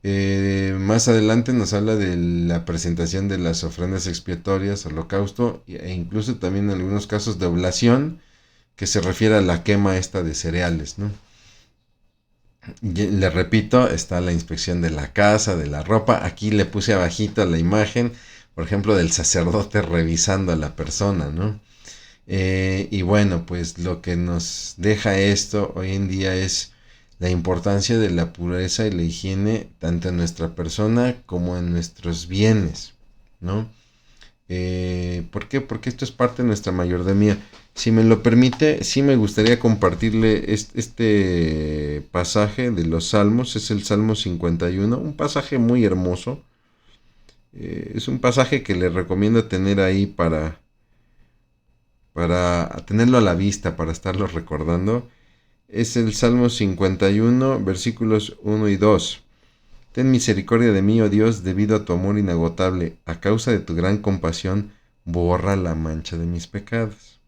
Más adelante nos habla de la presentación de las ofrendas expiatorias, holocausto, e incluso también en algunos casos de oblación, que se refiere a la quema esta de cereales, ¿no? Y le repito, está la inspección de la casa, de la ropa. Aquí le puse abajito la imagen, por ejemplo, del sacerdote revisando a la persona, ¿no? Y bueno, pues lo que nos deja esto hoy en día es la importancia de la pureza y la higiene tanto en nuestra persona como en nuestros bienes, ¿no? ¿Por qué? Porque esto es parte de nuestra mayordomía. Si me lo permite, sí me gustaría compartirle este pasaje de los Salmos, es el Salmo 51, un pasaje muy hermoso. Es un pasaje que le recomiendo tener ahí para tenerlo a la vista, para estarlo recordando. Es el Salmo 51, versículos 1 y 2. Ten misericordia de mí, oh Dios, debido a tu amor inagotable. A causa de tu gran compasión, borra la mancha de mis pecados.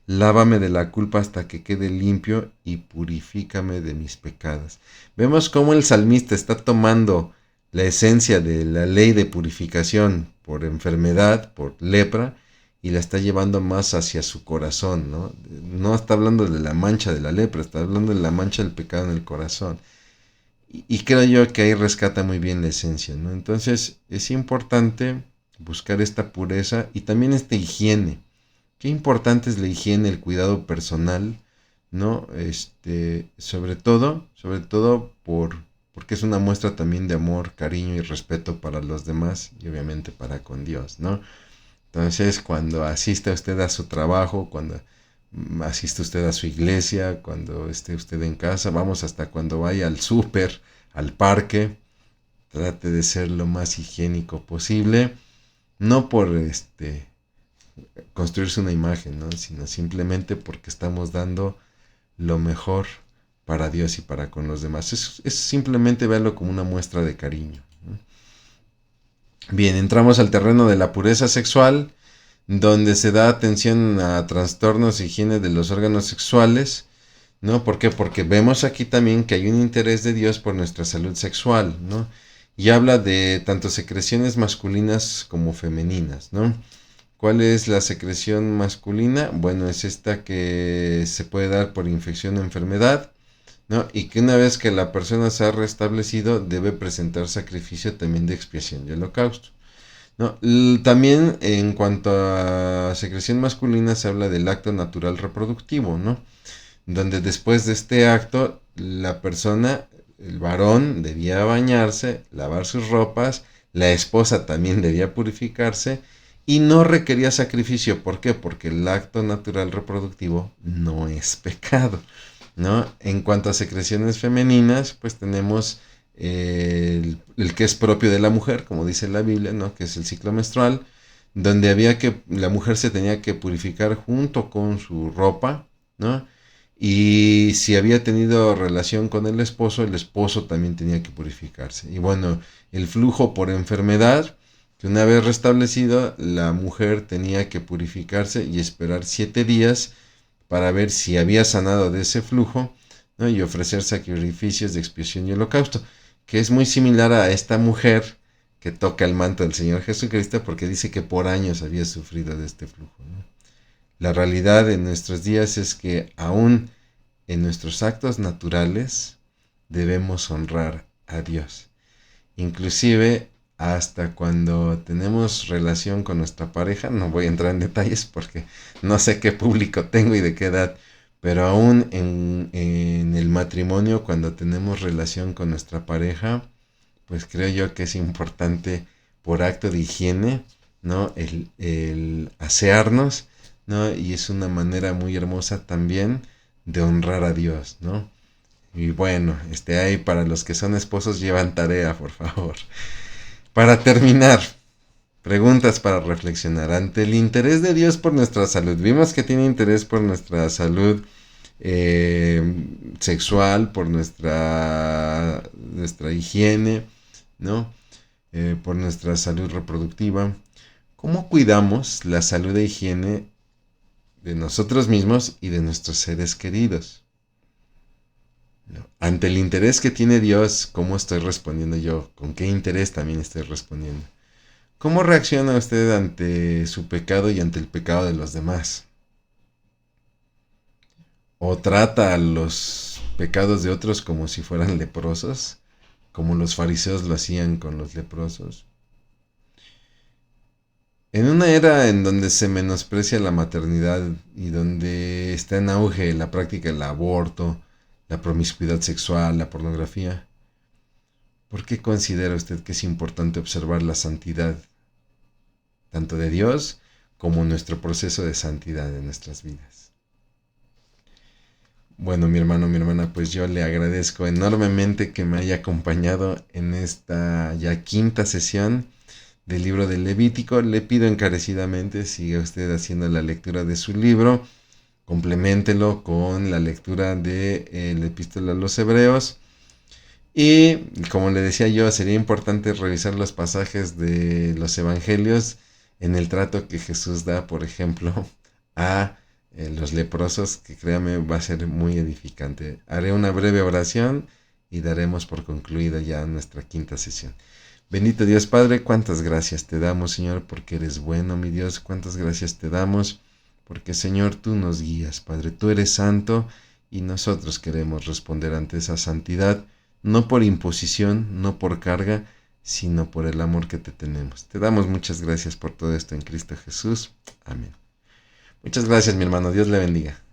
Lávame de la culpa hasta que quede limpio y purifícame de mis pecados. Vemos cómo el salmista está tomando la esencia de la ley de purificación por enfermedad, por lepra, y la está llevando más hacia su corazón, ¿no? No está hablando de la mancha de la lepra, está hablando de la mancha del pecado en el corazón. Y creo yo que ahí rescata muy bien la esencia, ¿no? Entonces es importante buscar esta pureza y también esta higiene. Qué importante es la higiene, el cuidado personal, ¿no? Sobre todo porque es una muestra también de amor, cariño y respeto para los demás y obviamente para con Dios, ¿no? Entonces, cuando asista usted a su trabajo, cuando asiste usted a su iglesia, cuando esté usted en casa, vamos, hasta cuando vaya al súper, al parque, trate de ser lo más higiénico posible, no por construirse una imagen, ¿no? Sino simplemente porque estamos dando lo mejor para Dios y para con los demás. Es simplemente verlo como una muestra de cariño, ¿no? Bien, entramos al terreno de la pureza sexual, donde se da atención a trastornos e higiene de los órganos sexuales, ¿no? ¿Por qué? Porque vemos aquí también que hay un interés de Dios por nuestra salud sexual, ¿no? Y habla de tanto secreciones masculinas como femeninas, ¿no? ¿Cuál es la secreción masculina? Bueno, es esta que se puede dar por infección o enfermedad, ¿no? Y que una vez que la persona se ha restablecido, debe presentar sacrificio también de expiación y holocausto, ¿no? También en cuanto a secreción masculina se habla del acto natural reproductivo, ¿no? Donde después de este acto la persona, el varón, debía bañarse, lavar sus ropas, la esposa también debía purificarse y no requería sacrificio. ¿Por qué? Porque el acto natural reproductivo no es pecado, ¿no? En cuanto a secreciones femeninas, pues tenemos el que es propio de la mujer, como dice la Biblia, ¿no? Que es el ciclo menstrual, donde la mujer se tenía que purificar junto con su ropa, ¿no? Y si había tenido relación con el esposo también tenía que purificarse. Y bueno, el flujo por enfermedad, que una vez restablecido, la mujer tenía que purificarse y esperar 7 días para ver si había sanado de ese flujo, ¿no? Y ofrecer sacrificios de expiación y holocausto, que es muy similar a esta mujer que toca el manto del Señor Jesucristo porque dice que por años había sufrido de este flujo, ¿no? La realidad en nuestros días es que aún en nuestros actos naturales debemos honrar a Dios. inclusive hasta cuando tenemos relación con nuestra pareja. No voy a entrar en detalles porque no sé qué público tengo y de qué edad, pero aún en el matrimonio, cuando tenemos relación con nuestra pareja, pues creo yo que es importante por acto de higiene, ¿no? El asearnos, ¿no? Y es una manera muy hermosa también de honrar a Dios, ¿no? Y bueno, ahí para los que son esposos llevan tarea, por favor. Para terminar, preguntas para reflexionar. Ante el interés de Dios por nuestra salud, vimos que tiene interés por nuestra salud eh, sexual, por nuestra higiene, ¿no? Por nuestra salud reproductiva. ¿Cómo cuidamos la salud e higiene de nosotros mismos y de nuestros seres queridos? ¿No? Ante el interés que tiene Dios, ¿cómo estoy respondiendo yo? ¿Con qué interés también estoy respondiendo? ¿Cómo reacciona usted ante su pecado y ante el pecado de los demás? ¿O trata a los pecados de otros como si fueran leprosos, como los fariseos lo hacían con los leprosos? En una era en donde se menosprecia la maternidad y donde está en auge la práctica del aborto, la promiscuidad sexual, la pornografía, ¿por qué considera usted que es importante observar la santidad, tanto de Dios como nuestro proceso de santidad en nuestras vidas? Bueno, mi hermano, mi hermana, pues yo le agradezco enormemente que me haya acompañado en esta ya quinta sesión del libro del Levítico. Le pido encarecidamente, siga usted haciendo la lectura de su libro, compleméntelo con la lectura de la epístola a los Hebreos. Y como le decía yo, sería importante revisar los pasajes de los evangelios en el trato que Jesús da, por ejemplo, a los leprosos, que créame va a ser muy edificante. Haré una breve oración y daremos por concluida ya nuestra quinta sesión. Bendito Dios Padre, cuántas gracias te damos, Señor, porque eres bueno, mi Dios, cuántas gracias te damos, porque, Señor, tú nos guías, Padre, tú eres santo y nosotros queremos responder ante esa santidad, no por imposición, no por carga, sino por el amor que te tenemos. Te damos muchas gracias por todo esto en Cristo Jesús. Amén. Muchas gracias, mi hermano. Dios le bendiga.